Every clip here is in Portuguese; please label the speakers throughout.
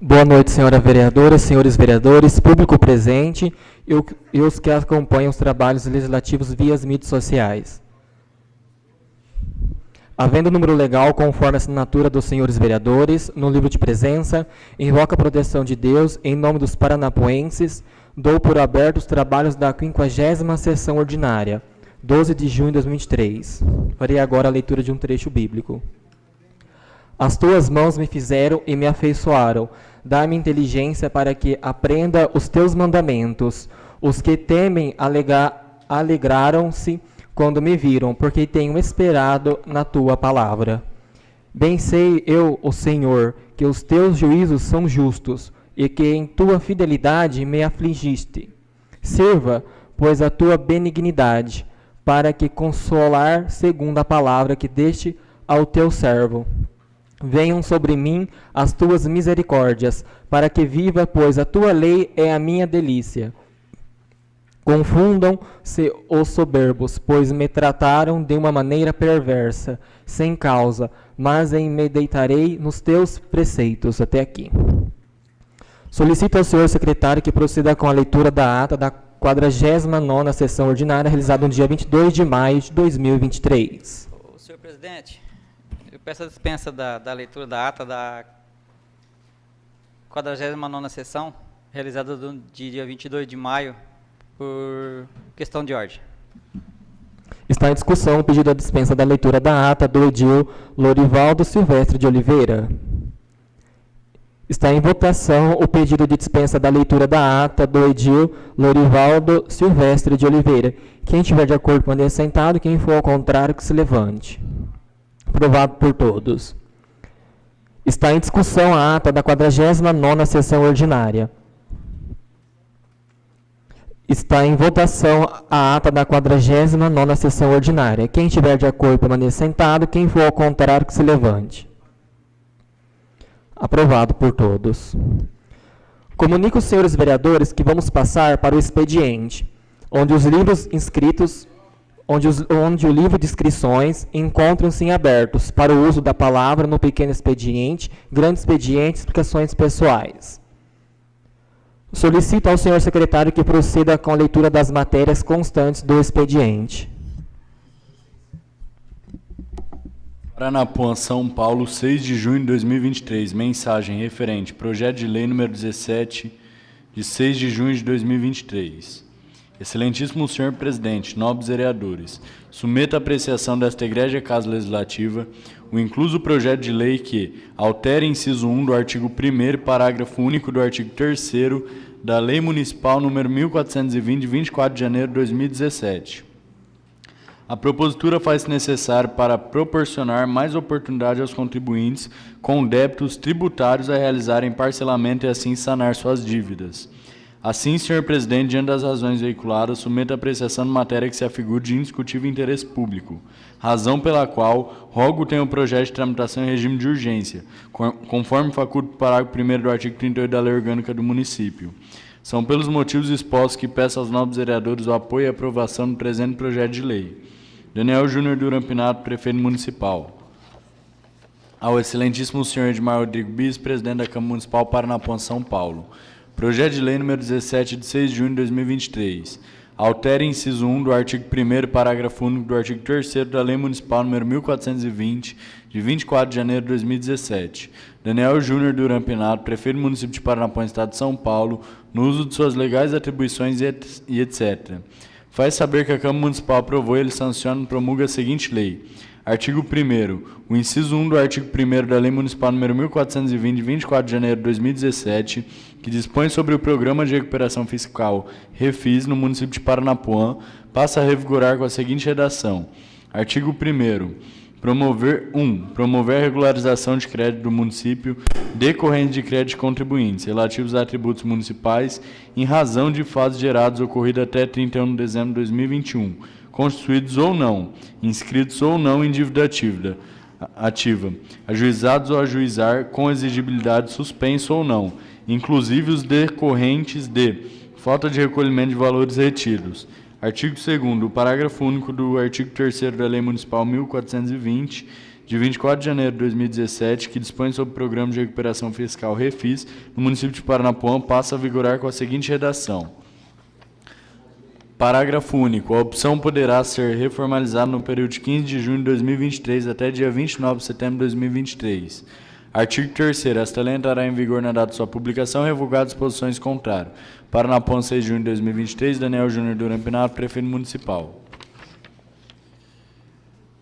Speaker 1: Boa noite, senhora vereadora, senhores vereadores, público presente e os que acompanham os trabalhos legislativos via as mídias sociais. Havendo número legal conforme a assinatura dos senhores vereadores, no livro de presença, invoco a proteção de Deus, em nome dos paranapoenses, dou por aberto os trabalhos da 50ª sessão ordinária, 12 de junho de 2023. Farei agora a leitura de um trecho bíblico. As tuas mãos me fizeram e me afeiçoaram. Dá-me inteligência para que aprenda os teus mandamentos. Os que temem alegraram-se quando me viram, porque tenho esperado na tua palavra. Bem sei eu, o Senhor, que os teus juízos são justos, e que em tua fidelidade me afligiste. Sirva, pois, a tua benignidade, para que consolar segundo a palavra que deste ao teu servo. Venham sobre mim as tuas misericórdias, para que viva, pois a tua lei é a minha delícia. Confundam-se os soberbos, pois me trataram de uma maneira perversa, sem causa, mas me deitarei nos teus preceitos. Até aqui. Solicito ao senhor secretário que proceda com a leitura da ata da 49ª sessão ordinária, realizada no dia 22 de maio de 2023.
Speaker 2: Senhor presidente, eu peço a dispensa da leitura da ata da 49ª sessão, realizada no dia 22 de maio, por questão de ordem.
Speaker 1: Está em discussão o pedido de dispensa da leitura da ata do edil Lorivaldo Silvestre de Oliveira. Está em votação o pedido de dispensa da leitura da ata do edil Lorivaldo Silvestre de Oliveira. Quem estiver de acordo, permaneça sentado. Quem for ao contrário, que se levante. Aprovado por todos. Está em discussão a ata da 49ª sessão ordinária. Está em votação a ata da 49ª sessão ordinária. Quem estiver de acordo, permaneça sentado. Quem for ao contrário, que se levante. Aprovado por todos. Comunico aos senhores vereadores que vamos passar para o expediente, onde os livros inscritos, onde o livro de inscrições encontram-se abertos para o uso da palavra no pequeno expediente, grande expediente e explicações pessoais. Solicito ao senhor secretário que proceda com a leitura das matérias constantes do expediente.
Speaker 3: Paranapuã, São Paulo, 6 de junho de 2023. Mensagem referente. Projeto de lei número 17, de 6 de junho de 2023. Excelentíssimo senhor presidente, nobres vereadores, submeto à apreciação desta Igreja Casa Legislativa o incluso projeto de lei que altere inciso 1 do artigo 1º, parágrafo único do artigo 3º da Lei Municipal número 1420, de 24 de janeiro de 2017. A propositura faz-se necessário para proporcionar mais oportunidade aos contribuintes com débitos tributários a realizarem parcelamento e assim sanar suas dívidas. Assim, senhor presidente, diante das razões veiculadas, submeto a apreciação de matéria que se afigure de indiscutível interesse público, razão pela qual rogo tenha o projeto de tramitação em regime de urgência, conforme faculta o parágrafo 1º do artigo 38 da Lei Orgânica do Município. São pelos motivos expostos que peço aos nobres vereadores o apoio e aprovação do presente projeto de lei. Daniel Júnior Duran Pinato, prefeito municipal. Ao excelentíssimo senhor Edmar Rodrigo Bis, presidente da Câmara Municipal Paranapuã, São Paulo. Projeto de lei número 17, de 6 de junho de 2023. Altere inciso 1 do artigo 1º, parágrafo único do artigo 3º da Lei Municipal número 1420, de 24 de janeiro de 2017. Daniel Júnior Duran Pinato, prefeito do município de Paranapuã, estado de São Paulo, no uso de suas legais atribuições e etc. Faz saber que a Câmara Municipal aprovou e ele sanciona e promulga a seguinte lei. Artigo 1º. O inciso 1 do artigo 1º da Lei Municipal número 1420, de 24 de janeiro de 2017, que dispõe sobre o Programa de Recuperação Fiscal Refis no município de Paranapuã, passa a revigorar com a seguinte redação. Artigo 1º. Promover a regularização de crédito do município decorrente de crédito de contribuintes relativos a atributos municipais em razão de fatos gerados ocorridos até 31 de dezembro de 2021, constituídos ou não, inscritos ou não em dívida ativa, ajuizados ou ajuizar com exigibilidade suspenso ou não, inclusive os decorrentes de falta de recolhimento de valores retidos. Artigo 2º. O parágrafo único do artigo 3º da Lei Municipal 1420, de 24 de janeiro de 2017, que dispõe sobre o Programa de Recuperação Fiscal Refis no município de Paranapuã, passa a vigorar com a seguinte redação. Parágrafo único. A opção poderá ser reformalizada no período de 15 de junho de 2023 até dia 29 de setembro de 2023. Artigo 3º. Esta lei entrará em vigor na data de sua publicação, revogadas disposições contrárias. Paranapuã, 6 de junho de 2023. Daniel Júnior Duran Pinato, Prefeito Municipal.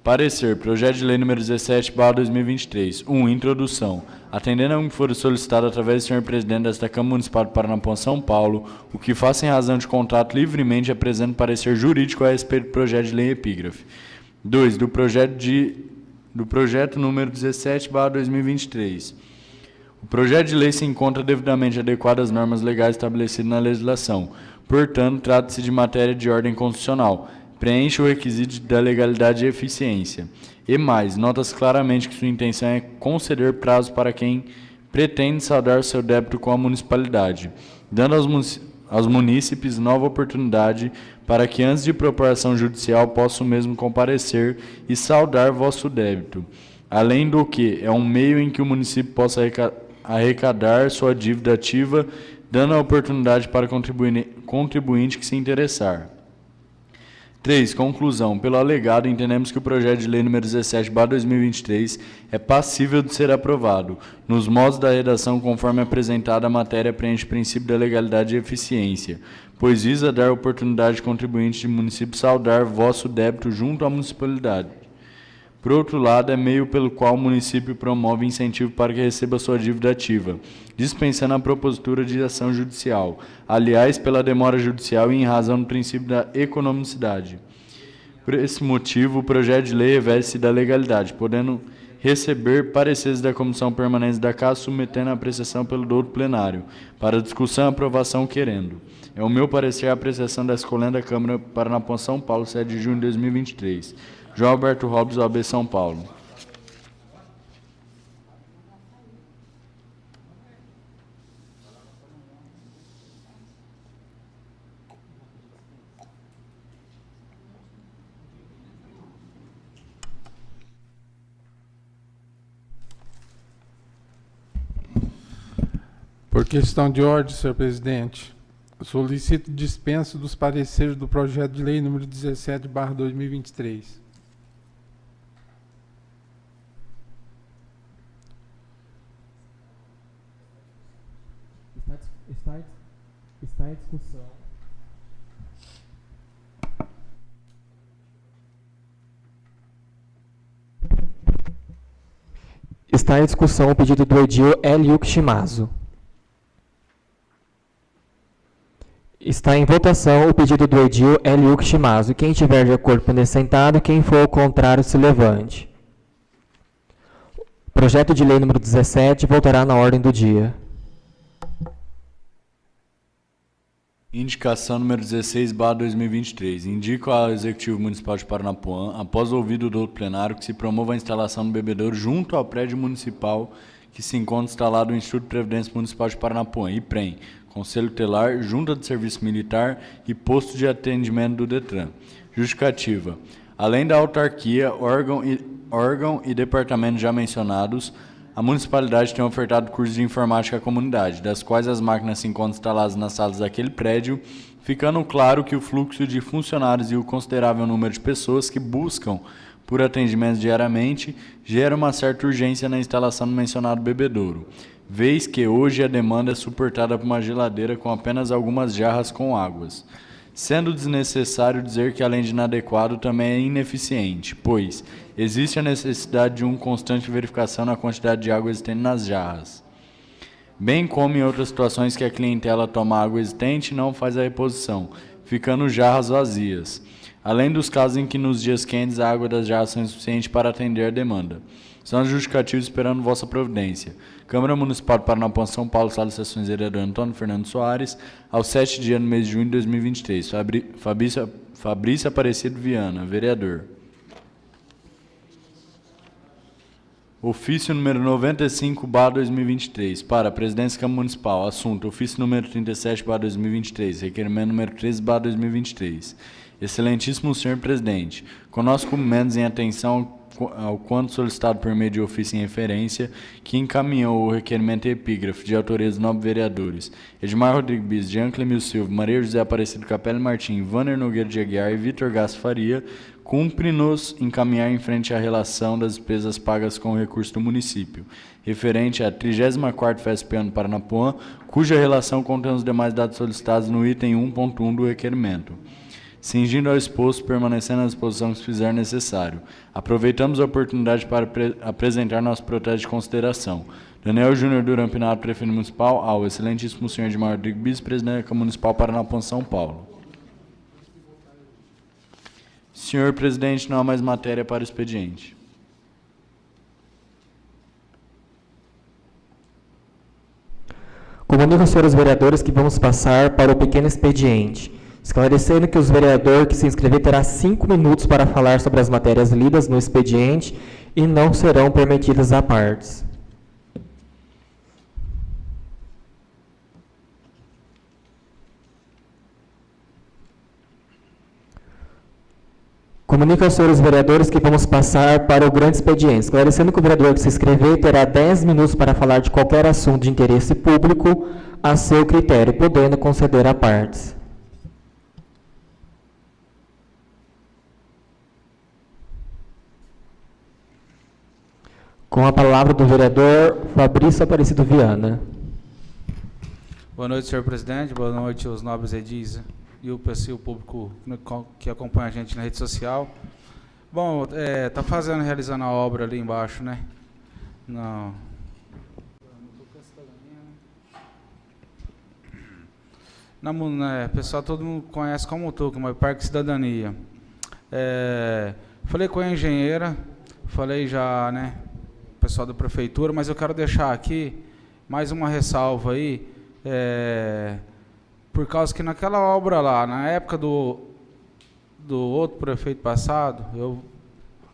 Speaker 3: Parecer. Projeto de Lei número 17/2023. 1. Introdução. Atendendo a que for solicitado através do senhor presidente desta Câmara Municipal de Paranapuã, São Paulo, o que faça em razão de contrato livremente apresenta parecer jurídico a respeito do projeto de lei epígrafe. 2. Do projeto número 17/2023. O projeto de lei se encontra devidamente adequado às normas legais estabelecidas na legislação. Portanto, trata-se de matéria de ordem constitucional. Preenche o requisito da legalidade e eficiência. E mais, nota-se claramente que sua intenção é conceder prazo para quem pretende saldar seu débito com a municipalidade, dando aos munícipes nova oportunidade para que, antes de propor ação judicial, possam mesmo comparecer e saldar vosso débito. Além do que, é um meio em que o município possa arrecadar sua dívida ativa, dando a oportunidade para contribuinte que se interessar. 3. Conclusão. Pelo alegado, entendemos que o projeto de lei número 17/2023 é passível de ser aprovado. Nos modos da redação, conforme apresentada, a matéria preenche o princípio da legalidade e eficiência, pois visa dar oportunidade de contribuinte de município saldar vosso débito junto à municipalidade. Por outro lado, é meio pelo qual o município promove incentivo para que receba sua dívida ativa, dispensando a propositura de ação judicial, aliás, pela demora judicial e em razão do princípio da economicidade. Por esse motivo, o projeto de lei reveste-se da legalidade, podendo receber pareceres da Comissão Permanente da Casa, submetendo a apreciação pelo douto plenário, para discussão e aprovação querendo. É o meu parecer a apreciação da escolhenda da Câmara Paranapuã, São Paulo, 7 de junho de 2023. João Alberto Robes, OAB São Paulo.
Speaker 4: Por questão de ordem, senhor presidente, solicito dispensa dos pareceres do projeto de lei número 17/2023.
Speaker 1: Está em discussão. Está em discussão o pedido do edil Eliuk Shimazu. Está em votação o pedido do edil Eliuk Shimazu. Quem tiver de acordo, permaneça sentado. Quem for ao contrário, se levante. O projeto de lei número 17 voltará na ordem do dia.
Speaker 3: Indicação número 16/2023. Indico ao Executivo Municipal de Paranapuã, após ouvido do douto plenário, que se promova a instalação do bebedouro junto ao prédio municipal que se encontra instalado no Instituto de Previdência Municipal de Paranapuã, IPREM, Conselho Tutelar, Junta de Serviço Militar e Posto de Atendimento do DETRAN. Justificativa. Além da autarquia, órgão e departamento já mencionados, a municipalidade tem ofertado cursos de informática à comunidade, das quais as máquinas se encontram instaladas nas salas daquele prédio, ficando claro que o fluxo de funcionários e o considerável número de pessoas que buscam por atendimento diariamente gera uma certa urgência na instalação do mencionado bebedouro, vez que hoje a demanda é suportada por uma geladeira com apenas algumas jarras com águas. Sendo desnecessário dizer que, além de inadequado, também é ineficiente, pois existe a necessidade de uma constante verificação na quantidade de água existente nas jarras, bem como em outras situações que a clientela toma água existente e não faz a reposição, ficando jarras vazias, além dos casos em que nos dias quentes a água das jarras são insuficiente para atender a demanda. São os justificativos esperando vossa providência. Câmara Municipal de Paranapuã, São Paulo, Sala de Sessões, vereador Antônio Fernando Soares, aos 7 dias no mês de junho de 2023. Fabrício Aparecido Viana, vereador. Ofício número 95/2023, para a Presidência da Câmara Municipal. Assunto: ofício número 37/2023, requerimento número 13/2023. Excelentíssimo senhor presidente, conosco menos em atenção ao quanto solicitado por meio de ofício em referência, que encaminhou o requerimento epígrafe de autoria dos 9 vereadores Edmar Rodrigues Bis, Jean Clemil Silva, Maria José Aparecido Capelli Martim, Vanner Nogueira de Aguiar e Vitor Gas Faria, cumpre-nos encaminhar em frente à relação das despesas pagas com o recurso do município, referente à 34ª FESP-Ano Paranapuã, cuja relação contém os demais dados solicitados no item 1.1 do requerimento. Cingindo ao exposto, permanecendo à disposição que se fizer necessário. Aproveitamos a oportunidade para apresentar nosso protesto de consideração. Daniel Júnior Duran Pinato, prefeito municipal, ao excelentíssimo senhor Edmar Rodrigues Bis, presidente da Câmara Municipal Paranapuã, São Paulo. Senhor presidente, não há mais matéria para o expediente.
Speaker 1: Comunico aos senhores vereadores que vamos passar para o pequeno expediente, esclarecendo que o vereador que se inscrever terá 5 minutos para falar sobre as matérias lidas no expediente e não serão permitidas à partes. Comunico aos senhores vereadores que vamos passar para o grande expediente, esclarecendo que o vereador que se inscrever terá 10 minutos para falar de qualquer assunto de interesse público a seu critério, podendo conceder a partes. Com a palavra do vereador Fabrício Aparecido Viana.
Speaker 5: Boa noite, senhor presidente. Boa noite aos nobres edis e o público que acompanha a gente na rede social. Bom, está realizando a obra ali embaixo, né? Não. Pessoal, todo mundo conhece como Tuca, mas Parque Cidadania. Falei com a engenheira, falei já, né? Pessoal da prefeitura, mas eu quero deixar aqui mais uma ressalva aí, por causa que naquela obra lá, na época do outro prefeito passado, eu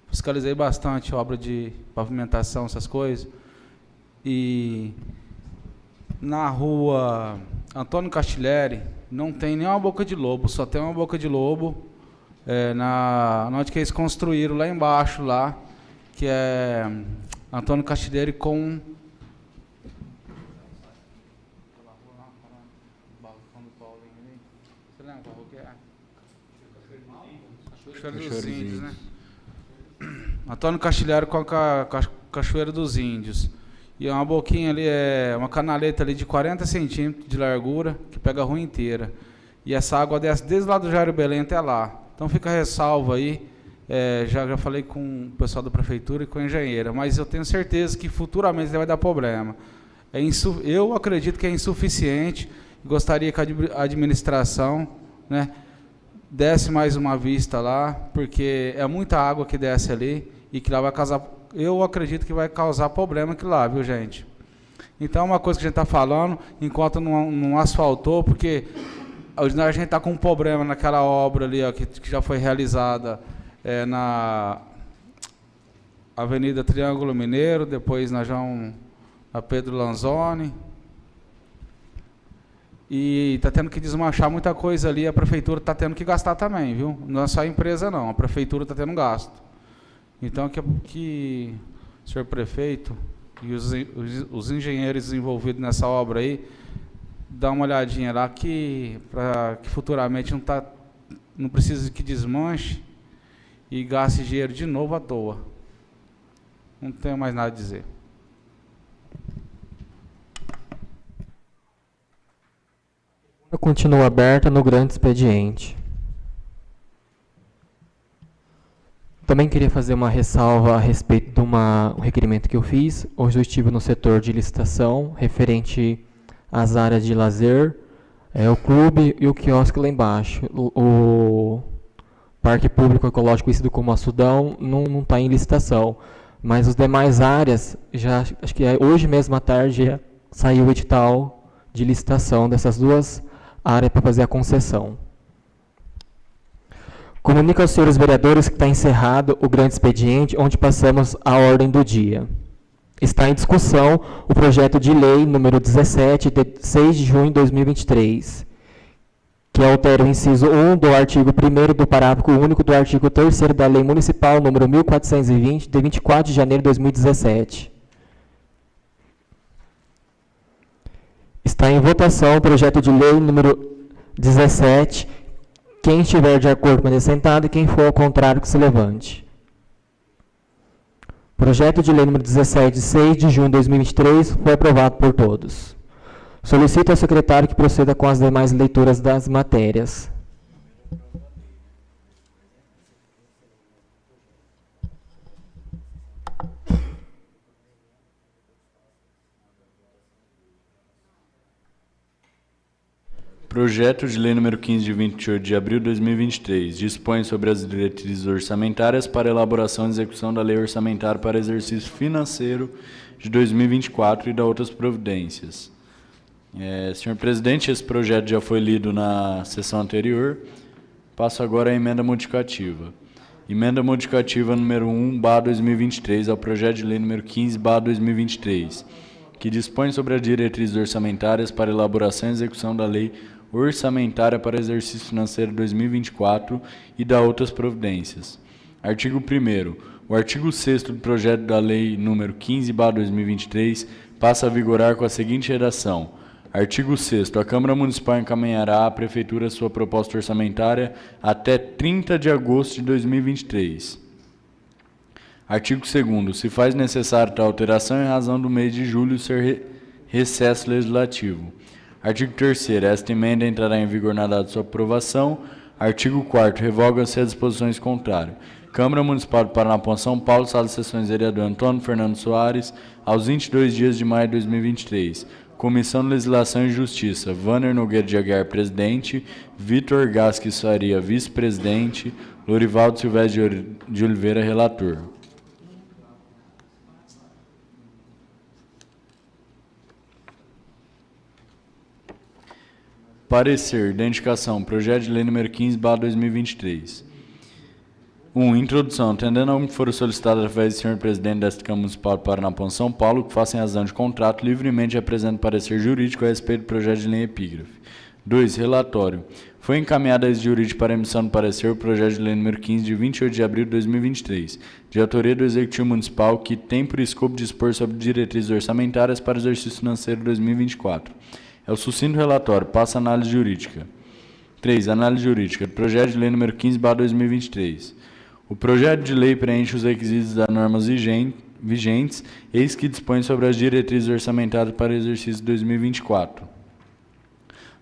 Speaker 5: fiscalizei bastante a obra de pavimentação, essas coisas, e na rua Antônio Castilheri não tem nenhuma boca de lobo, só tem uma boca de lobo onde que eles construíram lá embaixo, lá, que é Antônio Castilheri com Cachoeira dos Índios, né? Antônio Castilheri com a Cachoeira dos Índios. E uma boquinha ali, uma canaleta ali de 40 centímetros de largura, que pega a rua inteira. E essa água desce desde lá do Jairo Belém até lá. Então fica a ressalva aí, já falei com o pessoal da prefeitura e com a engenheira, mas eu tenho certeza que futuramente vai dar problema. Eu acredito que é insuficiente, gostaria que a administração, né, desce mais uma vista lá, porque é muita água que desce ali e que lá vai causar, eu acredito que vai causar problema aqui lá, viu, gente? Então, uma coisa que a gente está falando, enquanto não asfaltou, porque a gente está com um problema naquela obra ali, ó, que já foi realizada na Avenida Triângulo Mineiro, depois na Pedro Lanzoni, e está tendo que desmanchar muita coisa ali, a prefeitura está tendo que gastar também, viu? Não é só a empresa não, a prefeitura está tendo gasto. Então, que o senhor prefeito e os engenheiros envolvidos nessa obra aí, dá uma olhadinha lá, para que futuramente não precise que desmanche e gaste dinheiro de novo à toa. Não tenho mais nada a dizer.
Speaker 1: Eu continuo aberta no grande expediente. Também queria fazer uma ressalva a respeito de um requerimento que eu fiz. Hoje eu estive no setor de licitação, referente às áreas de lazer, o clube e o quiosque lá embaixo. O Parque Público Ecológico, conhecido como Açudão, não está em licitação. Mas as demais áreas, acho que hoje mesmo à tarde já saiu o edital de licitação dessas duas áreas para fazer a concessão. Comunico aos senhores vereadores que está encerrado o grande expediente, onde passamos à ordem do dia. Está em discussão o projeto de lei número 17, de 6 de junho de 2023, que altera o inciso 1 do artigo 1º do parágrafo único do artigo 3º da Lei Municipal número 1420, de 24 de janeiro de 2017. Está em votação o projeto de lei número 17. Quem estiver de acordo, permaneça sentado, e quem for ao contrário, que se levante. Projeto de lei número 17, de 6 de junho de 2023, foi aprovado por todos. Solicito ao secretário que proceda com as demais leituras das matérias.
Speaker 3: Projeto de lei número 15, de 28 de abril de 2023, dispõe sobre as diretrizes orçamentárias para elaboração e execução da lei orçamentária para exercício financeiro de 2024 e da outras providências. Senhor presidente, esse projeto já foi lido na sessão anterior. Passo agora à emenda modificativa. Emenda modificativa número 1/2023 ao projeto de lei número 15/2023, que dispõe sobre as diretrizes orçamentárias para elaboração e execução da lei orçamentária para exercício financeiro 2024 e da outras providências. Artigo 1º. O artigo 6º do projeto da lei número 15/2023 passa a vigorar com a seguinte redação: Artigo 6º. A Câmara Municipal encaminhará à Prefeitura sua proposta orçamentária até 30 de agosto de 2023. Artigo 2º. Se faz necessário tal alteração em razão do mês de julho ser recesso legislativo. Artigo 3º. Esta emenda entrará em vigor na data de sua aprovação. Artigo 4º. Revoga-se as disposições contrárias. Câmara Municipal de Paranapuã, São Paulo, Sala de Sessões, vereador Antônio Fernando Soares, aos 22 dias de maio de 2023. Comissão de Legislação e Justiça, Vanner Nogueira de Aguiar, presidente, Vitor Gasques Faria, vice-presidente, Lorivaldo Silvestre de Oliveira, relator. Parecer, identificação, projeto de lei número 15/2023. 1. Introdução. Atendendo ao que for solicitado através do senhor presidente desta Câmara Municipal de Paranapuã, São Paulo, que faça em razão de contrato, livremente apresenta parecer jurídico a respeito do projeto de lei epígrafe. 2. Relatório. Foi encaminhado a esse jurídico para emissão do parecer o projeto de lei número 15, de 28 de abril de 2023, de autoria do Executivo Municipal, que tem por escopo dispor sobre diretrizes orçamentárias para o exercício financeiro de 2024. É o sucinto relatório. Passa a análise jurídica. 3. Análise jurídica do projeto de lei número 15/2023. O projeto de lei preenche os requisitos das normas vigentes, eis que dispõe sobre as diretrizes orçamentárias para o exercício de 2024.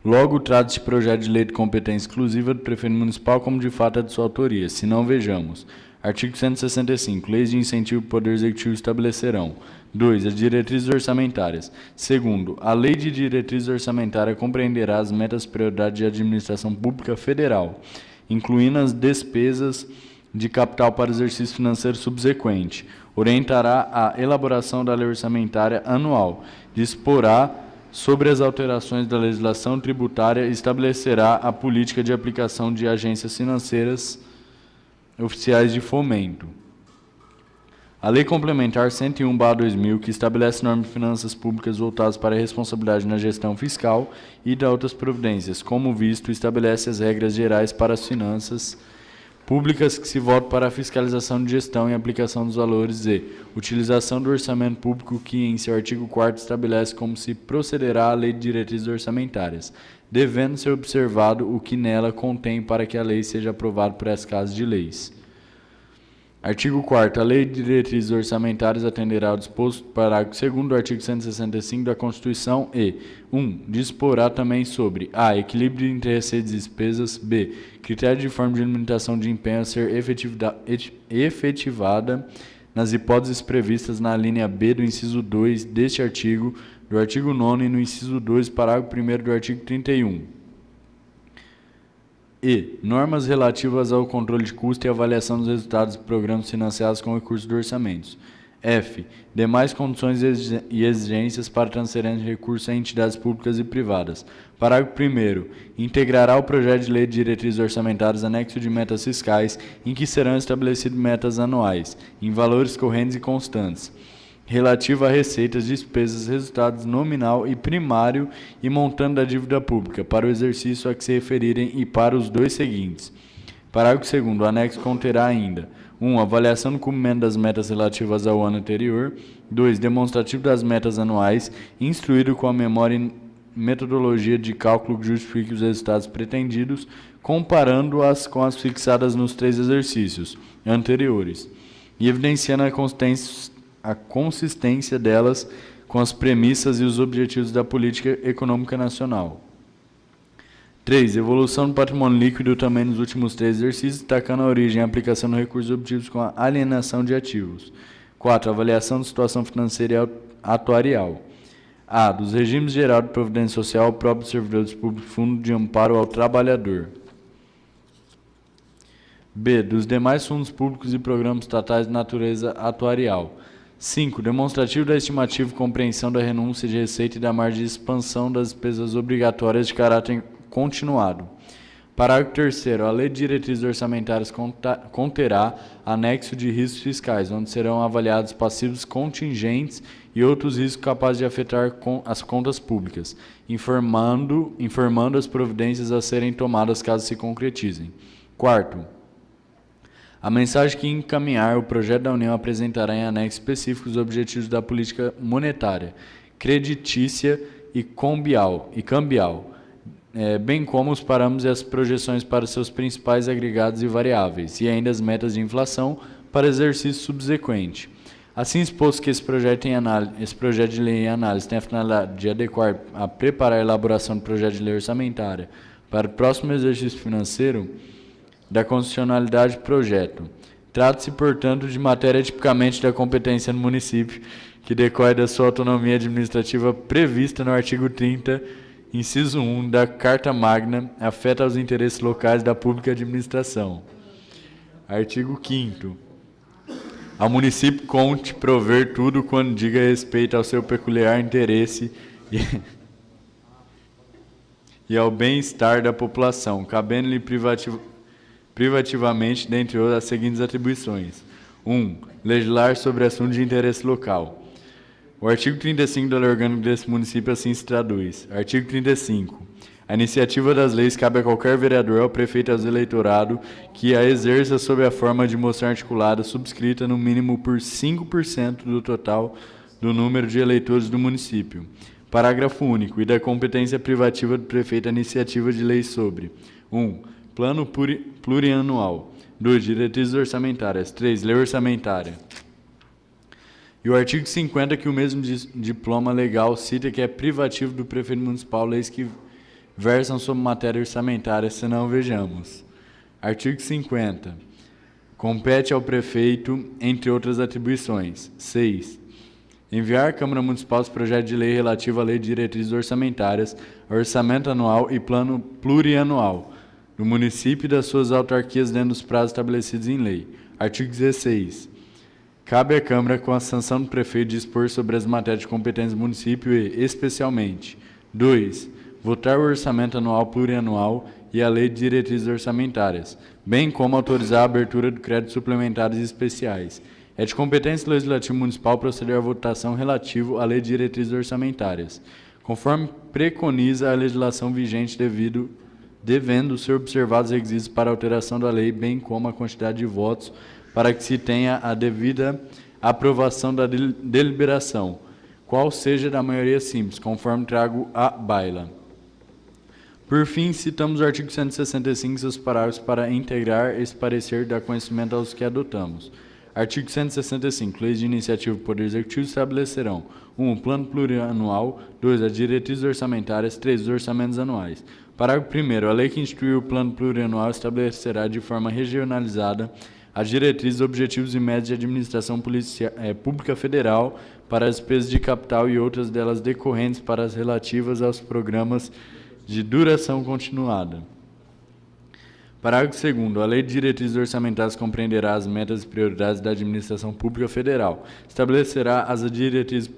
Speaker 3: Logo, trata-se de projeto de lei de competência exclusiva do prefeito municipal, como de fato é de sua autoria. Se não, vejamos. Artigo 165. Leis de incentivo do Poder Executivo estabelecerão. 2. As diretrizes orçamentárias. Segundo, a Lei de Diretrizes Orçamentárias compreenderá as metas e prioridades de administração pública federal, incluindo as despesas de capital para exercício financeiro subsequente, orientará a elaboração da lei orçamentária anual, disporá sobre as alterações da legislação tributária e estabelecerá a política de aplicação de agências financeiras oficiais de fomento. A Lei Complementar 101/2000, que estabelece normas de finanças públicas voltadas para a responsabilidade na gestão fiscal e de outras providências, como visto, estabelece as regras gerais para as finanças públicas que se voltam para a fiscalização de gestão e aplicação dos valores e utilização do orçamento público, que em seu artigo 4º estabelece como se procederá a Lei de Diretrizes Orçamentárias, devendo ser observado o que nela contém para que a lei seja aprovada por essa casa de leis. Artigo 4º. A Lei de Diretrizes Orçamentárias atenderá ao disposto do parágrafo 2º do artigo 165 da Constituição e 1. Disporá também sobre a. Equilíbrio entre receitas e despesas, b. Critério de forma de limitação de empenho a ser efetivada nas hipóteses previstas na linha B do inciso 2 deste artigo, do artigo 9º e no inciso 2, parágrafo 1º do artigo 31. E. Normas relativas ao controle de custo e avaliação dos resultados de programas financiados com recursos do orçamento. F. Demais condições e exigências para transferência de recursos a entidades públicas e privadas. Parágrafo 1º. Integrará o projeto de lei de diretrizes orçamentárias anexo de metas fiscais, em que serão estabelecidas metas anuais, em valores correntes e constantes, relativa a receitas, despesas, resultados nominal e primário e montante da dívida pública para o exercício a que se referirem e para os dois seguintes. Parágrafo 2º. O anexo conterá ainda: 1. Avaliação do cumprimento das metas relativas ao ano anterior. 2. Demonstrativo das metas anuais, instruído com a memória e metodologia de cálculo que justifique os resultados pretendidos, comparando-as com as fixadas nos 3 exercícios anteriores e evidenciando a consistência delas com as premissas e os objetivos da política econômica nacional. 3. Evolução do patrimônio líquido também nos últimos 3 exercícios, destacando a origem e a aplicação de recursos obtidos com a alienação de ativos. 4. Avaliação da situação financeira e atuarial. A. Dos regimes geral de previdência social, próprio servidores públicos, fundo de amparo ao trabalhador. B. Dos demais fundos públicos e programas estatais de natureza atuarial. 5. Demonstrativo da estimativa e compreensão da renúncia de receita e da margem de expansão das despesas obrigatórias de caráter continuado. Parágrafo 3º. A Lei de Diretrizes Orçamentárias conterá anexo de riscos fiscais, onde serão avaliados passivos contingentes e outros riscos capazes de afetar as contas públicas, informando as providências a serem tomadas caso se concretizem. 4º. A mensagem que encaminhar o projeto da União apresentará em anexo específico os objetivos da política monetária, creditícia e cambial, bem como os parâmetros e as projeções para seus principais agregados e variáveis, e ainda as metas de inflação para exercício subsequente. Assim exposto que esse projeto de lei em análise tem a finalidade de adequar a preparar a elaboração do projeto de lei orçamentária para o próximo exercício financeiro da constitucionalidade do projeto. Trata-se, portanto, de matéria tipicamente da competência do município, que decorre da sua autonomia administrativa prevista no artigo 30, inciso 1 da Carta Magna, afeta aos interesses locais da pública administração. Artigo 5º. Ao município conte prover tudo quando diga respeito ao seu peculiar interesse e ao bem-estar da população, cabendo-lhe privativamente, dentre as seguintes atribuições. 1. Legislar sobre assuntos de interesse local. O artigo 35 da Lei Orgânica desse município assim se traduz. Artigo 35. A iniciativa das leis cabe a qualquer vereador, ao prefeito e ao eleitorado, que a exerça sob a forma de moção articulada, subscrita no mínimo por 5% do total do número de eleitores do município. Parágrafo único. E da competência privativa do prefeito a iniciativa de lei sobre: 1. Plano plurianual. 2. Diretrizes orçamentárias. 3. Lei orçamentária. E o artigo 50, que o mesmo diploma legal cita que é privativo do prefeito municipal, leis que versam sobre matéria orçamentária, senão vejamos. Artigo 50. Compete ao prefeito, entre outras atribuições. 6. Enviar à Câmara Municipal os projetos de lei relativo à Lei de Diretrizes Orçamentárias, orçamento anual e plano plurianual do município e das suas autarquias dentro dos prazos estabelecidos em lei. Artigo 16. Cabe à Câmara, com a sanção do prefeito, dispor sobre as matérias de competência do município e, especialmente: 2. Votar o orçamento anual plurianual e a Lei de Diretrizes Orçamentárias, bem como autorizar a abertura de créditos suplementares e especiais. É de competência do Legislativo Municipal proceder à votação relativo à Lei de Diretrizes Orçamentárias, conforme preconiza a legislação vigente, devendo ser observados os requisitos para alteração da lei, bem como a quantidade de votos para que se tenha a devida aprovação da deliberação, qual seja da maioria simples, conforme trago à baila. Por fim, citamos o artigo 165 e seus parágrafos para integrar esse parecer e dar conhecimento aos que adotamos. Artigo 165. Leis de iniciativa do Poder Executivo estabelecerão: 1. Plano plurianual. 2. As diretrizes orçamentárias. 3. Os orçamentos anuais. Parágrafo 1º. A lei que institui o plano plurianual estabelecerá de forma regionalizada as diretrizes, objetivos e métodos de administração pública federal para as despesas de capital e outras delas decorrentes para as relativas aos programas de duração continuada. Parágrafo 2º. A Lei de Diretrizes Orçamentárias compreenderá as metas e prioridades da administração pública federal. Estabelecerá as diretrizes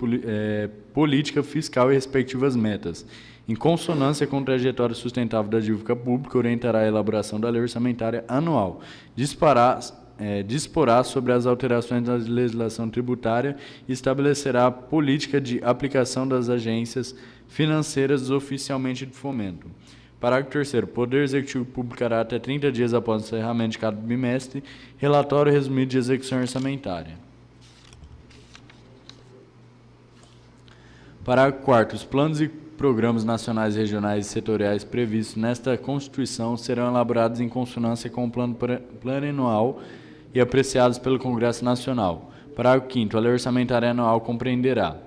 Speaker 3: política fiscal e respectivas metas. Em consonância com a trajetória sustentável da dívida pública, orientará a elaboração da lei orçamentária anual. disporá sobre as alterações na legislação tributária e estabelecerá a política de aplicação das agências financeiras oficialmente de fomento. Parágrafo 3º. O Poder Executivo publicará até 30 dias após o encerramento de cada bimestre relatório resumido de execução orçamentária. Parágrafo 4º. Os planos e programas nacionais, regionais e setoriais previstos nesta Constituição serão elaborados em consonância com o plano plurianual e apreciados pelo Congresso Nacional. Parágrafo 5º. A lei orçamentária anual compreenderá.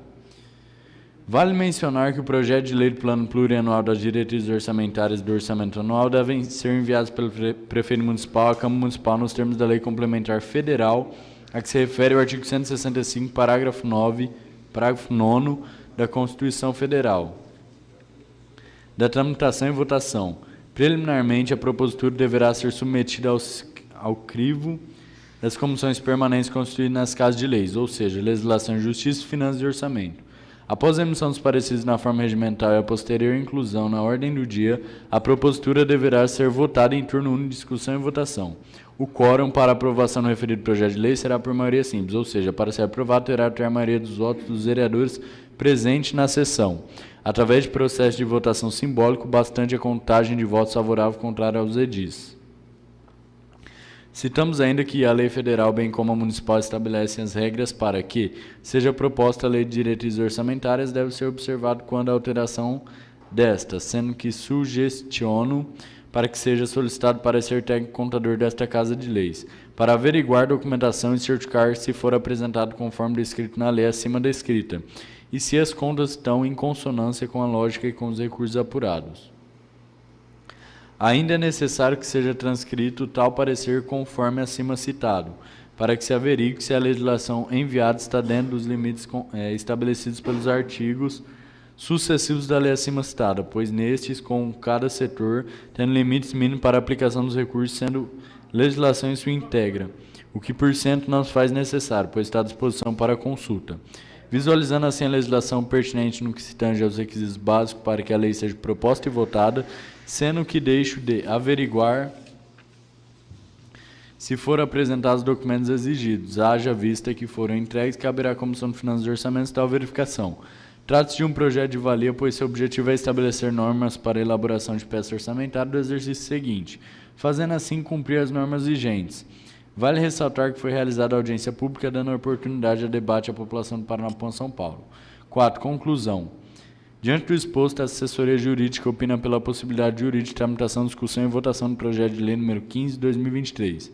Speaker 3: Vale mencionar que o projeto de lei do Plano Plurianual das Diretrizes Orçamentárias do Orçamento Anual devem ser enviados pelo Prefeito Municipal à Câmara Municipal nos termos da Lei Complementar Federal, a que se refere o artigo 165, parágrafo 9 da Constituição Federal. Da tramitação e votação. Preliminarmente, a propositura deverá ser submetida ao crivo das comissões permanentes constituídas nas casas de leis, ou seja, legislação, justiça, finanças e orçamento. Após a emissão dos pareceres na forma regimental e a posterior inclusão na ordem do dia, a propositura deverá ser votada em turno único de discussão e votação. O quórum para aprovação do referido projeto de lei será por maioria simples, ou seja, para ser aprovado terá que ter a maioria dos votos dos vereadores presentes na sessão, através de processo de votação simbólico, bastante a contagem de votos favoráveis contrário aos edis. Citamos ainda que a lei federal, bem como a municipal, estabelecem as regras para que seja proposta a lei de diretrizes orçamentárias, deve ser observado quando a alteração destas, sendo que sugestiono para que seja solicitado parecer técnico contador desta Casa de Leis, para averiguar documentação e certificar se for apresentado conforme descrito na lei acima descrita, e se as contas estão em consonância com a lógica e com os recursos apurados. Ainda é necessário que seja transcrito tal parecer conforme acima citado, para que se averigue se a legislação enviada está dentro dos limites estabelecidos pelos artigos sucessivos da lei acima citada, pois nestes, com cada setor, tendo limites mínimos para a aplicação dos recursos, sendo legislação em sua íntegra, o que por cento não se faz necessário, pois está à disposição para consulta. Visualizando assim a legislação pertinente no que se tange aos requisitos básicos para que a lei seja proposta e votada, sendo que deixo de averiguar se foram apresentados os documentos exigidos, haja vista que foram entregues, caberá à Comissão de Finanças e Orçamentos tal verificação. Trata-se de um projeto de valia, pois seu objetivo é estabelecer normas para a elaboração de peça orçamentária do exercício seguinte, fazendo assim cumprir as normas vigentes. Vale ressaltar que foi realizada a audiência pública, dando oportunidade a debate à população do Paranapuã, São Paulo. 4. Conclusão. Diante do exposto, a assessoria jurídica opina pela possibilidade jurídica de tramitação, discussão e votação do projeto de lei número 15 de 2023.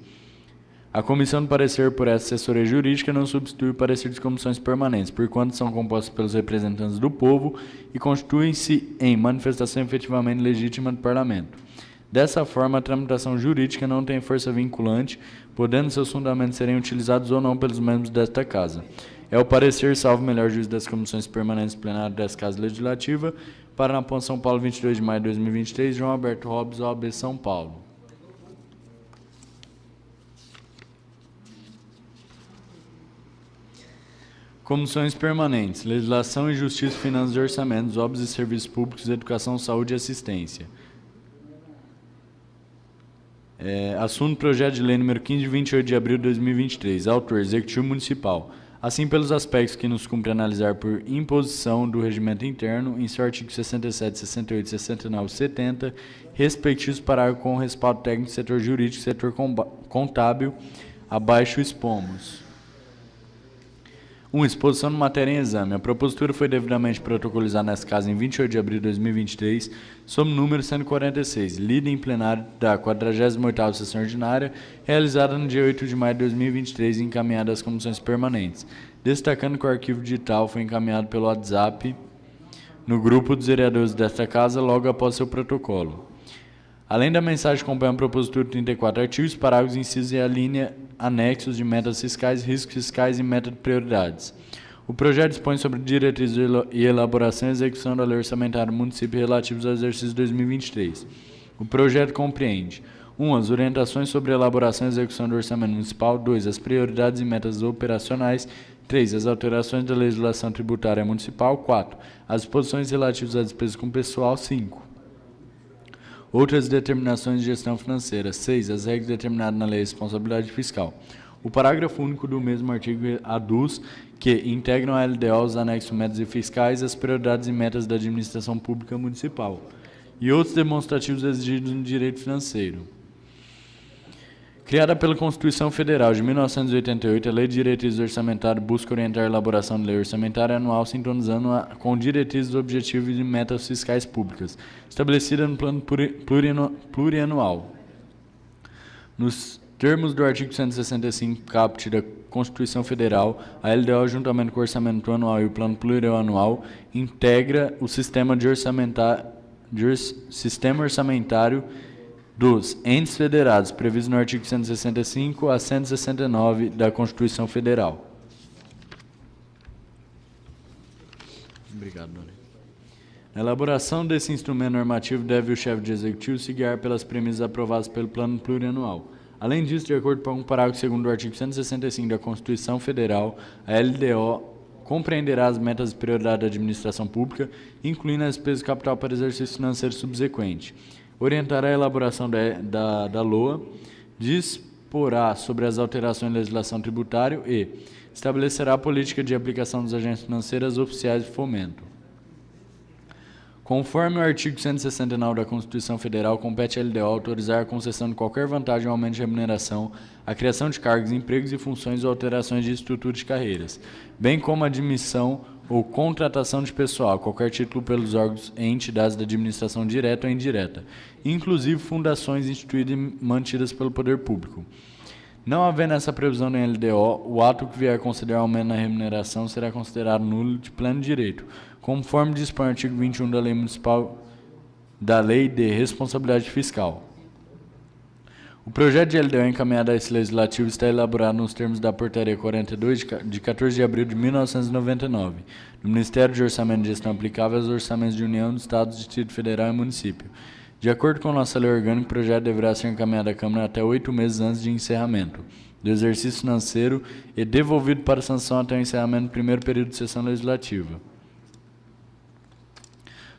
Speaker 3: A comissão de parecer por essa assessoria jurídica não substitui o parecer de comissões permanentes, porquanto são compostas pelos representantes do povo e constituem-se em manifestação efetivamente legítima do Parlamento. Dessa forma, a tramitação jurídica não tem força vinculante, podendo seus fundamentos serem utilizados ou não pelos membros desta Casa. É o parecer, salvo melhor juízo das comissões permanentes plenárias dessa Casa Legislativa, Paranapuã, São Paulo, 22 de maio de 2023, João Alberto Hobbes, OAB São Paulo. Comissões permanentes, Legislação e Justiça, Finanças e Orçamentos, Obras e Serviços Públicos, Educação, Saúde e Assistência. Assunto projeto de lei número 15 de 28 de abril de 2023. Autor, Executivo Municipal. Assim, pelos aspectos que nos cumpre analisar por imposição do regimento interno, em seu artigo 67, 68, 69 e 70, respectivos parágrafos com respaldo técnico do setor jurídico e setor contábil, abaixo expomos. 1. Exposição de matéria em exame. A propositura foi devidamente protocolizada nesta Casa em 28 de abril de 2023, sob o número 146, lida em plenário da 48ª Sessão Ordinária, realizada no dia 8 de maio de 2023 e encaminhada às comissões permanentes, destacando que o arquivo digital foi encaminhado pelo WhatsApp no grupo dos vereadores desta Casa logo após seu protocolo. Além da mensagem, acompanha a propositura de 34 artigos, parágrafos, incisos e a linha anexos de metas fiscais, riscos fiscais e meta de prioridades. O projeto dispõe sobre diretrizes e elaboração e execução da lei orçamentária do município relativos ao exercício 2023. O projeto compreende 1. As orientações sobre a elaboração e execução do orçamento municipal. 2. As prioridades e metas operacionais. 3. As alterações da legislação tributária municipal. 4. As disposições relativas às despesas com pessoal. 5. outras determinações de gestão financeira. 6. As regras determinadas na Lei de Responsabilidade Fiscal. O parágrafo único do mesmo artigo aduz que integram a LDO os anexos métodos fiscais, as prioridades e metas da administração pública municipal e outros demonstrativos exigidos no direito financeiro. Criada pela Constituição Federal de 1988, a Lei de Diretrizes Orçamentárias busca orientar a elaboração da lei orçamentária anual, sintonizando com diretrizes, objetivos e metas fiscais públicas, estabelecida no plano plurianual. Nos termos do artigo 165, caput da Constituição Federal, a LDO, juntamente com o orçamento anual e o plano plurianual, integra o sistema orçamentário dos entes federados, previsto no artigo 165 a 169 da Constituição Federal. Obrigado, Dona. Na elaboração desse instrumento normativo, deve o chefe de executivo se guiar pelas premissas aprovadas pelo plano plurianual. Além disso, de acordo com o parágrafo 2º do artigo 165 da Constituição Federal, a LDO compreenderá as metas de prioridade da administração pública, incluindo as despesas de capital para exercício financeiro subsequente. Orientará a elaboração da LOA, disporá sobre as alterações da legislação tributária e estabelecerá a política de aplicação das agências financeiras oficiais de fomento. Conforme o artigo 169 da Constituição Federal, compete à LDO autorizar a concessão de qualquer vantagem ou aumento de remuneração, a criação de cargos, empregos e funções ou alterações de estrutura de carreiras, bem como a admissão ou contratação de pessoal, qualquer título pelos órgãos e entidades da administração direta ou indireta, inclusive fundações instituídas e mantidas pelo poder público. Não havendo essa previsão na LDO, o ato que vier a considerar aumento na remuneração será considerado nulo de pleno direito, conforme dispõe o artigo 21 da Lei Municipal da Lei de Responsabilidade Fiscal. O projeto de LDO encaminhado a esse legislativo está elaborado nos termos da Portaria 42 de 14 de abril de 1999, do Ministério de Orçamento e Gestão aplicável aos orçamentos de União, do Estado, Distrito Federal e Município. De acordo com nossa lei orgânica, o projeto deverá ser encaminhado à Câmara até 8 meses antes de encerramento do exercício financeiro e devolvido para sanção até o encerramento do primeiro período de sessão legislativa.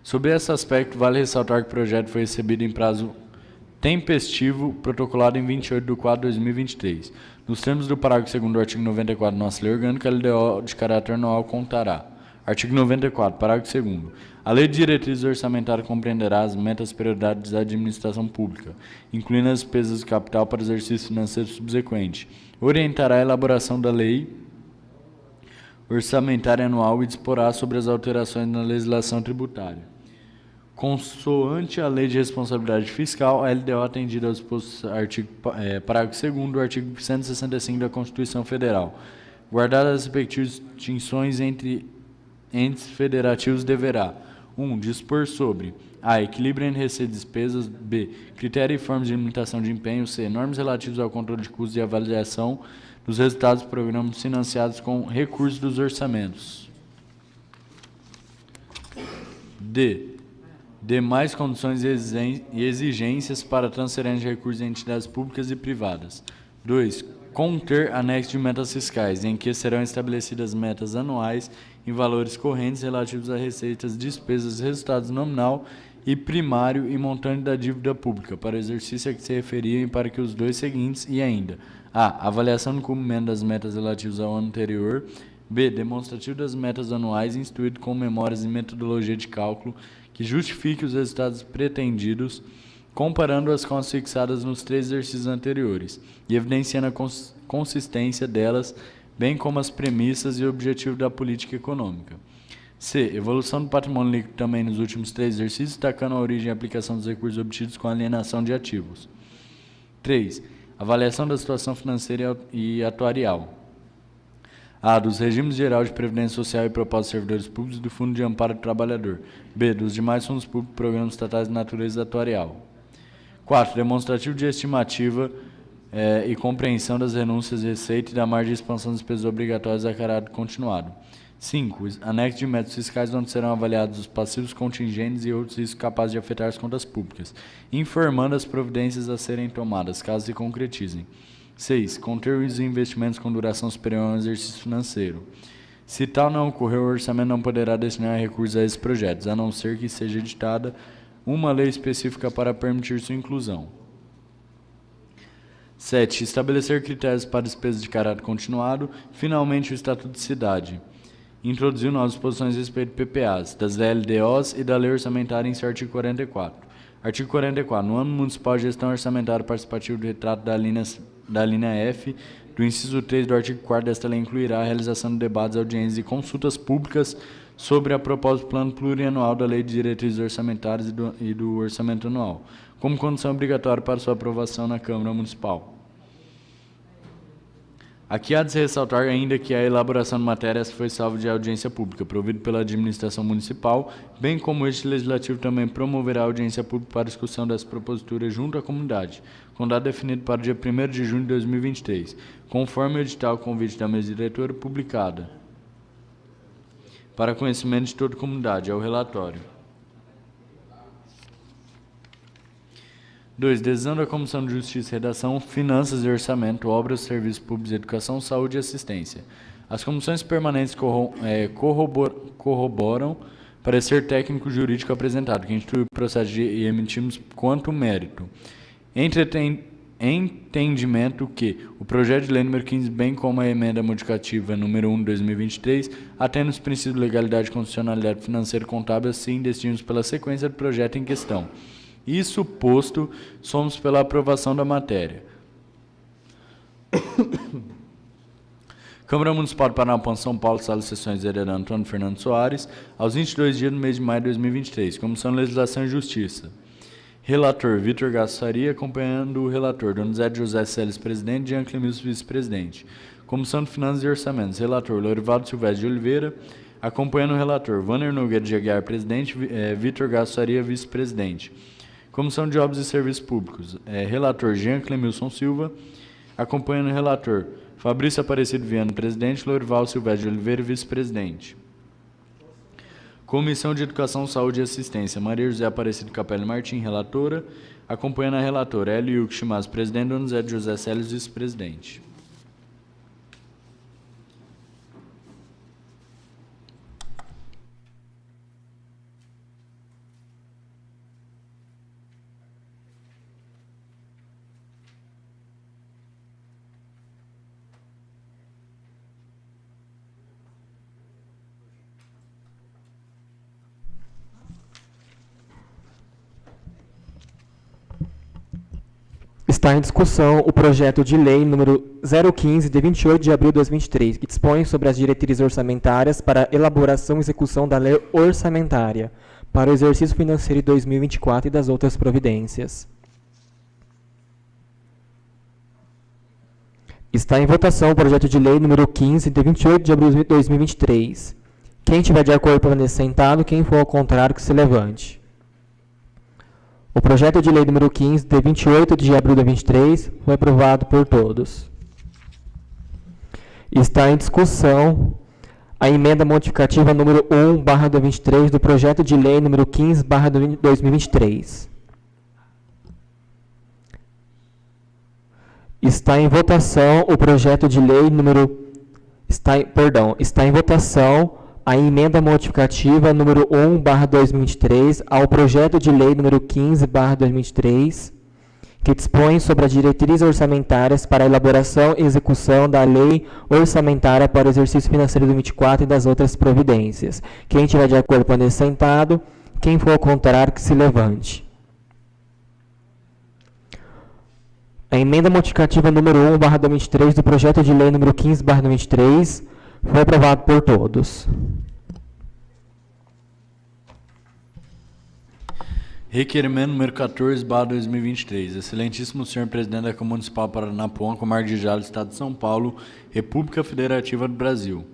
Speaker 3: Sobre esse aspecto, vale ressaltar que o projeto foi recebido em prazo tempestivo, protocolado em 28 de 4 de 2023. Nos termos do parágrafo 2º do artigo 94 da nossa lei orgânica, a LDO de caráter anual contará. Artigo 94, parágrafo 2º. A Lei de Diretrizes Orçamentárias compreenderá as metas e prioridades da administração pública, incluindo as despesas de capital para exercício financeiro subsequente. Orientará a elaboração da Lei Orçamentária Anual e disporá sobre as alterações na legislação tributária. Consoante a Lei de Responsabilidade Fiscal, a LDO atendida aos dispostos parágrafo 2º do artigo 165 da Constituição Federal. Guardadas as respectivas distinções entre entes federativos, deverá: 1. Dispor sobre a. Equilíbrio entre receitas e despesas. B. Critério e formas de limitação de empenho. C. Normas relativas ao controle de custos e avaliação dos resultados dos programas financiados com recursos dos orçamentos. D. Demais condições e exigências para transferência de recursos em entidades públicas e privadas. 2. Conter anexo de metas fiscais, em que serão estabelecidas metas anuais em valores correntes relativos a receitas, despesas, resultados nominal e primário e montante da dívida pública, para o exercício a que se referiam e para que os dois seguintes, e ainda: a. Avaliação do cumprimento das metas relativas ao ano anterior. B. Demonstrativo das metas anuais, instruído com memórias e metodologia de cálculo que justifique os resultados pretendidos, comparando-as com as fixadas nos 3 exercícios anteriores, e evidenciando a consistência delas, bem como as premissas e objetivos da política econômica. C. Evolução do patrimônio líquido também nos últimos 3 exercícios, destacando a origem e a aplicação dos recursos obtidos com alienação de ativos. 3. Avaliação da situação financeira e atuarial. A. Dos regimes geral de previdência social e propósitos de servidores públicos e do Fundo de Amparo do Trabalhador. B. Dos demais fundos públicos e programas estatais de natureza atuarial. 4. Demonstrativo de estimativa e compreensão das renúncias de receita e da margem de expansão das despesas obrigatórias a caráter continuado. 5. Anexo de métodos fiscais onde serão avaliados os passivos contingentes e outros riscos capazes de afetar as contas públicas, informando as providências a serem tomadas, caso se concretizem. 6. Conter os investimentos com duração superior ao exercício financeiro. Se tal não ocorrer, o orçamento não poderá destinar recursos a esses projetos, a não ser que seja editada uma lei específica para permitir sua inclusão. 7. Estabelecer critérios para despesas de caráter continuado. Finalmente, o Estatuto de Cidade. Introduziu novas disposições a respeito de PPAs, das LDOs e da Lei Orçamentária em seu artigo 44. Artigo 44. No âmbito municipal, a gestão orçamentária participativa do retrato da linha F do inciso 3 do artigo 4º desta lei incluirá a realização de debates, audiências e consultas públicas sobre a proposta do plano plurianual da Lei de Diretrizes Orçamentárias e do Orçamento Anual, como condição obrigatória para sua aprovação na Câmara Municipal. Aqui há de se ressaltar ainda que a elaboração de matérias foi salvo de audiência pública, provido pela administração municipal, bem como este legislativo também promoverá audiência pública para discussão dessa propositura junto à comunidade, com data definido para o dia 1º de junho de 2023, conforme o edital convite da mesa diretora publicada, para conhecimento de toda a comunidade, é o relatório. 2. Decisão da Comissão de Justiça e Redação, Finanças e Orçamento, Obras, Serviços Públicos, Educação, Saúde e Assistência. As comissões permanentes corroboram parecer técnico-jurídico apresentado, que instrui o processo e emitimos quanto mérito. Entendimento que o projeto de lei número 15, bem como a emenda modificativa número 1 de 2023, atende os princípios de legalidade, constitucionalidade financeira e contábil, assim decididos pela sequência do projeto em questão. Isso posto, somos pela aprovação da matéria. Câmara Municipal de Paranapuã, São Paulo, Sala de Sessões, vereador Antônio Fernando Soares, aos 22 dias do mês de maio de 2023. Comissão de Legislação e Justiça. Relator, Vitor Gassaria, acompanhando o relator, Dona Zé José Celes, presidente, Jean Clemilson, vice-presidente. Comissão de Finanças e Orçamentos. Relator, Lorivaldo Silvestre de Oliveira, acompanhando o relator, Vanner Nogueira de Aguiar, presidente, Vitor Gassaria, vice-presidente. Comissão de Obras e Serviços Públicos. Relator, Jean Clemilson Silva, acompanhando o relator, Fabrício Aparecido Viana, presidente, Lorival Silvestre de Oliveira, vice-presidente. Comissão de Educação, Saúde e Assistência, Maria José Aparecido Capelli Martim, relatora, acompanhando a relatora, Hélio Yuki Chimaz, presidente, Dona Zé José Celes, vice-presidente.
Speaker 1: Está em discussão o projeto de lei número 015, de 28 de abril de 2023, que dispõe sobre as diretrizes orçamentárias para a elaboração e execução da lei orçamentária para o exercício financeiro de 2024 e das outras providências. Está em votação o projeto de lei número 15, de 28 de abril de 2023. Quem estiver de acordo permaneça sentado, quem for ao contrário que se levante. O projeto de lei número 15, de 28 de abril de 2023, foi aprovado por todos. Está em discussão a emenda modificativa número 1/2023 do projeto de lei número 15/2023. Está em votação o projeto de lei número... Está em votação a emenda modificativa número 1/2023 ao projeto de lei número 15/2023, que dispõe sobre as diretrizes orçamentárias para a elaboração e execução da lei orçamentária para o exercício financeiro de 2024 e das outras providências. Quem estiver de acordo pode ser sentado, quem for ao contrário que se levante. A emenda modificativa número 1/2023 do projeto de lei número 15/2023 foi aprovado por todos.
Speaker 3: Requerimento número 14/2023. Excelentíssimo senhor presidente da Câmara Municipal de Paranapuã, Comarca de Jales, Estado de São Paulo, República Federativa do Brasil.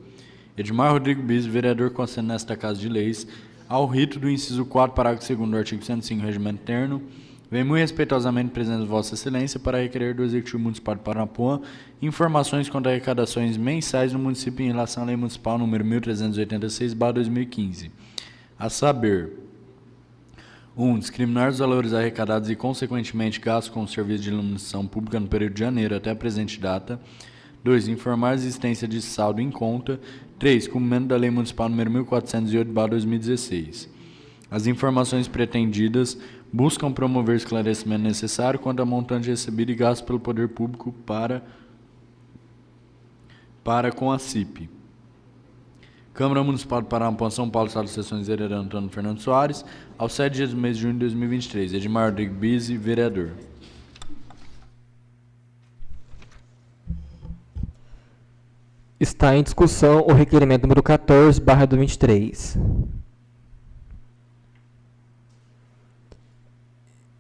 Speaker 3: Edmar Rodrigo Bispo, vereador concernente nesta Casa de Leis, ao rito do inciso 4, parágrafo 2º do artigo 105 do Regimento Interno, vem muito respeitosamente presente Vossa Excelência para requerer do Executivo Municipal de Paranapuã informações quanto a arrecadações mensais no município em relação à Lei Municipal número 1386/2015. A saber: 1. Discriminar os valores arrecadados e, consequentemente, gastos com o serviço de iluminação pública no período de janeiro até a presente data. 2. Informar a existência de saldo em conta. 3. Cumprimento da Lei Municipal número 1408/2016. As informações pretendidas buscam promover esclarecimento necessário quanto ao montante recebido e gasto pelo poder público para com a CIP. Câmara Municipal do Paranapuã, São Paulo, Estado de Sessões, vereador Antônio Fernando Soares, aos 7 dias do mês de junho de 2023. Edmar Rodrigues Bizzi, vereador.
Speaker 1: Está em discussão o requerimento número 14/23.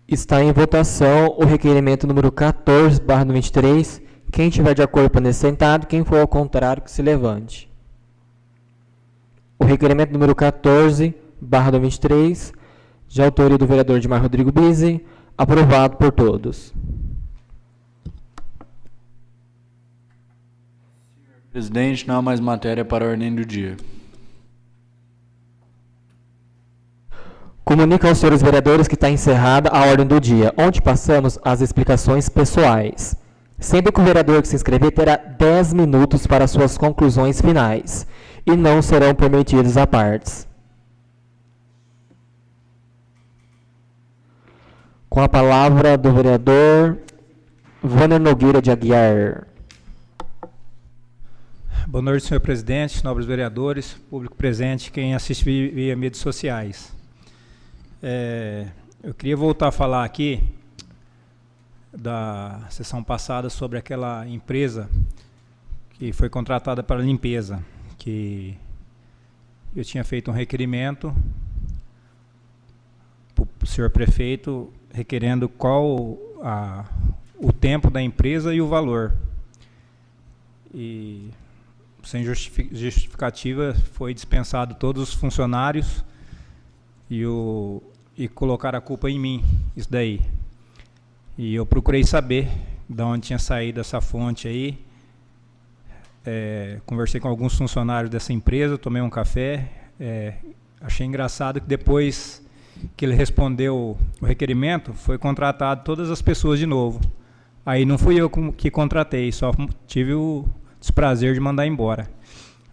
Speaker 1: Está em votação o requerimento número 14/23. Quem tiver de acordo permaneça sentado, quem for ao contrário que se levante. O requerimento número 14/23, de autoria do vereador Edmar Rodrigues Bizzi, aprovado por todos.
Speaker 3: Presidente, não há mais matéria para a ordem do dia.
Speaker 1: Comunico aos senhores vereadores que está encerrada a ordem do dia, onde passamos às explicações pessoais. Sempre que o vereador que se inscrever terá 10 minutos para suas conclusões finais e não serão permitidos à partes. Com a palavra do vereador Wanner Nogueira de Aguiar.
Speaker 6: Boa noite, senhor presidente, nobres vereadores, público presente, quem assiste via mídias sociais. Eu queria voltar a falar aqui da sessão passada sobre aquela empresa que foi contratada para limpeza, que eu tinha feito um requerimento para o senhor prefeito requerendo qual o tempo da empresa e o valor. E sem justificativa foi dispensado todos os funcionários e colocar a culpa em mim, isso daí. E eu procurei saber de onde tinha saído essa fonte aí. Conversei com alguns funcionários dessa empresa, tomei um café. Achei engraçado que depois que ele respondeu o requerimento, foi contratado todas as pessoas de novo. Aí não fui eu que contratei, só tive o desprazer de mandar embora.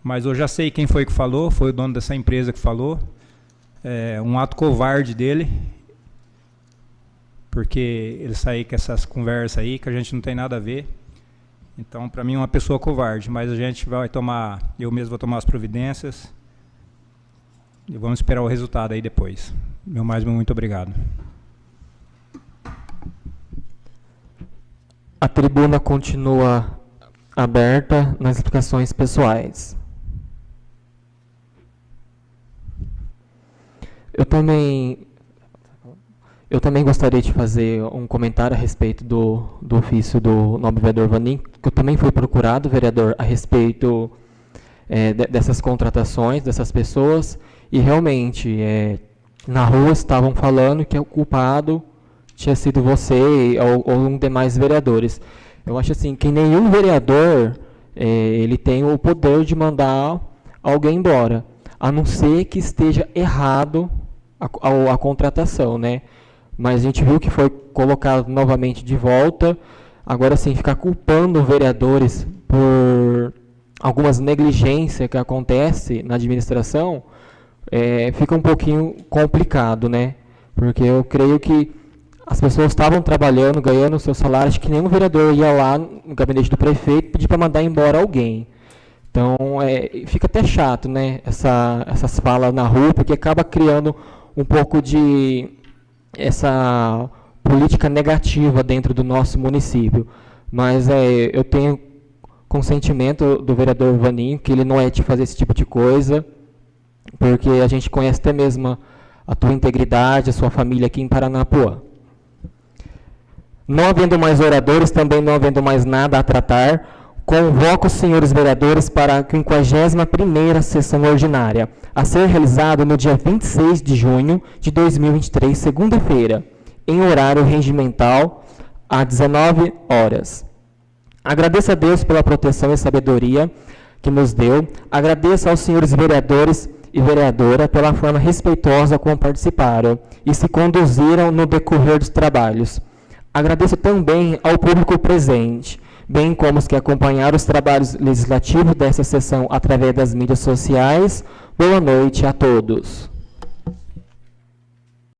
Speaker 6: Mas eu já sei quem foi que falou, foi o dono dessa empresa que falou. Um ato covarde dele, porque ele saiu com essas conversas aí que a gente não tem nada a ver. Então, para mim, é uma pessoa covarde, mas a gente vai tomar, eu mesmo vou tomar as providências e vamos esperar o resultado aí depois. Muito obrigado.
Speaker 1: A tribuna continua aberta nas explicações pessoais. Eu também gostaria de fazer um comentário a respeito do ofício do nobre vereador Vanim, que eu também fui procurado, vereador, a respeito dessas contratações, dessas pessoas, e realmente, na rua estavam falando que o culpado tinha sido você ou um demais vereadores. Eu acho assim, que nenhum vereador, ele tem o poder de mandar alguém embora, a não ser que esteja errado a contratação, né? Mas a gente viu que foi colocado novamente de volta. Agora sim, ficar culpando vereadores por algumas negligências que acontecem na administração, fica um pouquinho complicado, né? Porque eu creio que as pessoas estavam trabalhando, ganhando o seu salário, acho que nenhum vereador ia lá no gabinete do prefeito pedir para mandar embora alguém. Então, fica até chato, né? Essas falas na rua, porque acaba criando um pouco de essa política negativa dentro do nosso município. Mas eu tenho consentimento do vereador Vaninho, que ele não é de fazer esse tipo de coisa, porque a gente conhece até mesmo a tua integridade, a sua família aqui em Paranapuã. Não havendo mais oradores, também não havendo mais nada a tratar, convoco os senhores vereadores para a 51ª sessão ordinária, a ser realizada no dia 26 de junho de 2023, segunda-feira, em horário regimental, às 19 horas. Agradeço a Deus pela proteção e sabedoria que nos deu. Agradeço aos senhores vereadores e vereadora pela forma respeitosa como participaram e se conduziram no decorrer dos trabalhos. Agradeço também ao público presente, bem como os que acompanharam os trabalhos legislativos dessa sessão através das mídias sociais. Boa noite a todos.